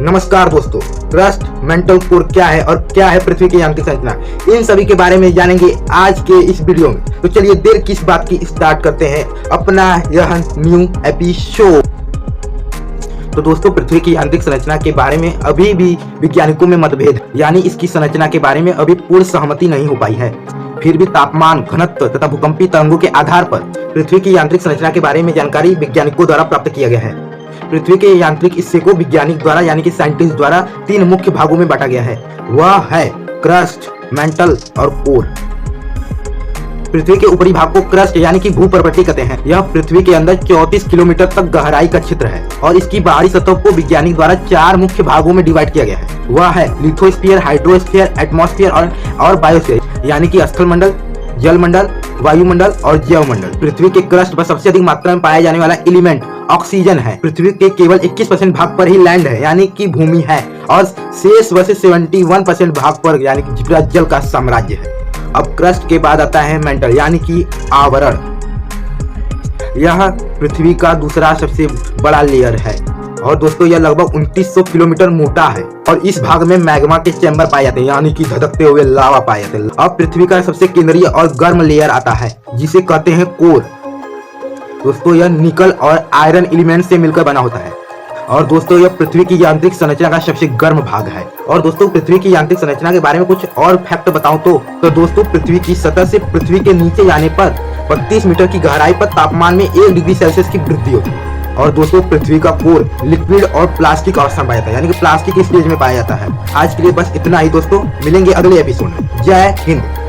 नमस्कार दोस्तों, crust, mantle core क्या है और क्या है पृथ्वी की यांत्रिक संरचना, इन सभी के बारे में जानेंगे आज के इस वीडियो में। तो चलिए देर किस बात की, स्टार्ट करते हैं अपना यह न्यू एपिसोड। तो दोस्तों, पृथ्वी की यांत्रिक संरचना के बारे में अभी भी वैज्ञानिकों में मतभेद, यानी इसकी संरचना के बारे में अभी पूर्ण सहमति नहीं हो पाई है। फिर भी तापमान, घनत्व तथा भूकंपीय तरंगों के आधार पर पृथ्वी की यांत्रिक संरचना के बारे में जानकारी वैज्ञानिकों द्वारा प्राप्त किया गया है। पृथ्वी के यांत्रिक हिस्से को वैज्ञानिक द्वारा यानी कि साइंटिस्ट द्वारा 3 मुख्य भागों में बांटा गया है। वह है क्रस्ट, मेंटल और कोर। पृथ्वी के ऊपरी भाग को क्रस्ट यानी कि भूपर्वती कहते हैं। यह पृथ्वी के अंदर 34 किलोमीटर तक गहराई का क्षेत्र है और इसकी बाहरी सतह को वैज्ञानिक द्वारा 4 मुख्य भागों में डिवाइड किया गया है। वह है लिथोस्फीयर, हाइड्रोस्फीयर, एटमॉस्फेयर और बायोस्फीयर यानी कि स्थल मंडल, जल मंडल, वायुमंडल और जैव मंडल। पृथ्वी के क्रस्ट पर सबसे अधिक मात्रा में पाया जाने वाला एलिमेंट ऑक्सीजन है। पृथ्वी के केवल 21% भाग पर ही लैंड है यानी कि भूमि है और शेष वैसे 71% भाग पर यानी कि पूरा जल का साम्राज्य है। अब क्रस्ट के बाद आता है मेंटल यानी कि आवरण। यह पृथ्वी का दूसरा सबसे बड़ा लेयर है और दोस्तों यह लगभग 2900 किलोमीटर मोटा है और इस भाग में मैग्मा के चैम्बर पाए जाते हैं यानी कि धधकते हुए लावा पाए जाते हैं। अब पृथ्वी का सबसे केंद्रीय और गर्म लेयर आता है जिसे कहते हैं कोर। दोस्तों यह निकल और आयरन एलिमेंट से मिलकर बना होता है और दोस्तों यह पृथ्वी की यांत्रिक संरचना का सबसे गर्म भाग है। और दोस्तों पृथ्वी की यांत्रिक संरचना के बारे में कुछ और फैक्ट बताऊं तो दोस्तों पृथ्वी की सतह से पृथ्वी के नीचे जाने पर 32 मीटर की गहराई पर तापमान में 1 डिग्री सेल्सियस की वृद्धि होती है। और दोस्तों पृथ्वी का कोर लिक्विड और प्लास्टिक अवस्था में पाया जाता है यानी कि प्लास्टिक स्टेज में पाया जाता है। आज के लिए बस इतना ही दोस्तों, मिलेंगे अगले एपिसोड में। जय हिंद।